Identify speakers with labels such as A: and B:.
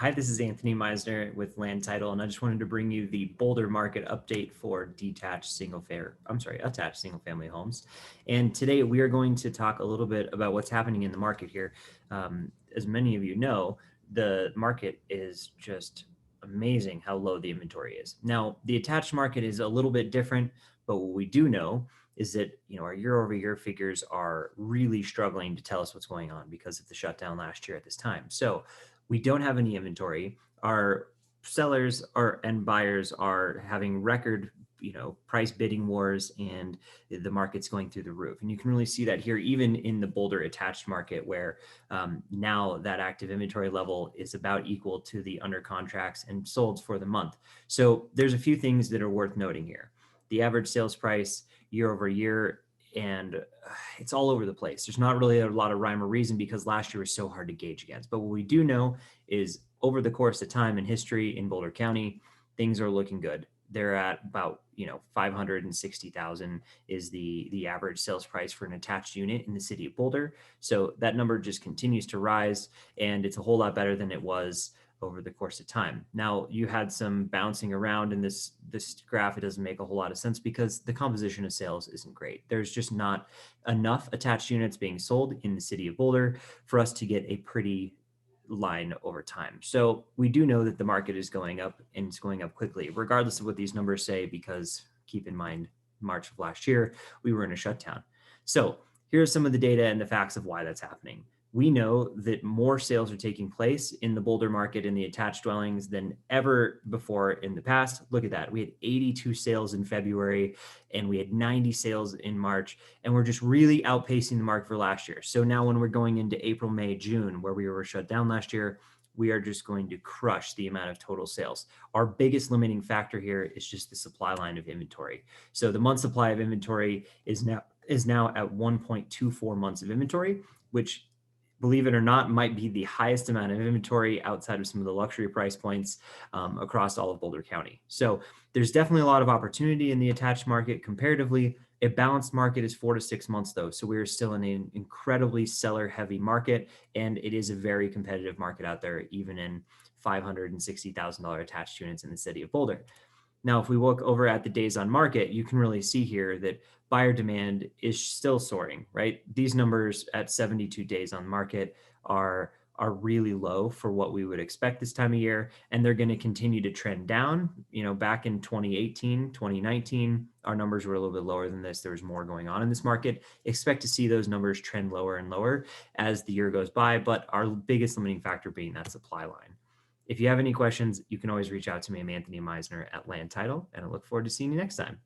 A: Hi, this is Anthony Meisner with Land Title, and I just wanted to bring you the Boulder market update for attached single family homes. And today we are going to talk a little bit about what's happening in the market here. As many of you know, the market is just amazing how low the inventory is. Now, the attached market is a little bit different, but what we do know is that our year over year figures are really struggling to tell us what's going on because of the shutdown last year at this time. So we don't have any inventory. Our sellers are and buyers are having record price bidding wars, and the market's going through the roof. And you can really see that here even in the Boulder attached market, where now that active inventory level is about equal to the under contracts and solds for the month. So there's a few things that are worth noting here. The average sales price year over year, and it's all over the place. There's not really a lot of rhyme or reason because last year was so hard to gauge against. But what we do know is over the course of time in history in Boulder County, things are looking good. They're at about 560,000 is the average sales price for an attached unit in the city of Boulder. So that number just continues to rise, and it's a whole lot better than it was over the course of time. Now, you had some bouncing around in this graph. It doesn't make a whole lot of sense because the composition of sales isn't great. There's just not enough attached units being sold in the city of Boulder for us to get a pretty line over time. So we do know that the market is going up, and it's going up quickly, regardless of what these numbers say, because keep in mind, March of last year, we were in a shutdown. So here are some of the data and the facts of why that's happening. We know that more sales are taking place in the Boulder market in the attached dwellings than ever before in the past. Look at that. We had 82 sales in February, and we had 90 sales in March, and we're just really outpacing the market for last year. So now when we're going into April, May, June, where we were shut down last year, we are just going to crush the amount of total sales. Our biggest limiting factor here is just the supply line of inventory. So the month supply of inventory is now at 1.24 months of inventory, which, believe it or not, might be the highest amount of inventory outside of some of the luxury price points across all of Boulder County. So there's definitely a lot of opportunity in the attached market comparatively. A balanced market is 4 to 6 months, though. So we're still in an incredibly seller-heavy market, and it is a very competitive market out there, even in $560,000 attached units in the city of Boulder. Now, if we look over at the days on market, you can really see here that buyer demand is still soaring, right? These numbers at 72 days on market are really low for what we would expect this time of year, and they're going to continue to trend down. Back in 2018, 2019, our numbers were a little bit lower than this. There was more going on in this market. Expect to see those numbers trend lower and lower as the year goes by, but our biggest limiting factor being that supply line. If you have any questions, you can always reach out to me. I'm Anthony Meisner at Land Title, and I look forward to seeing you next time.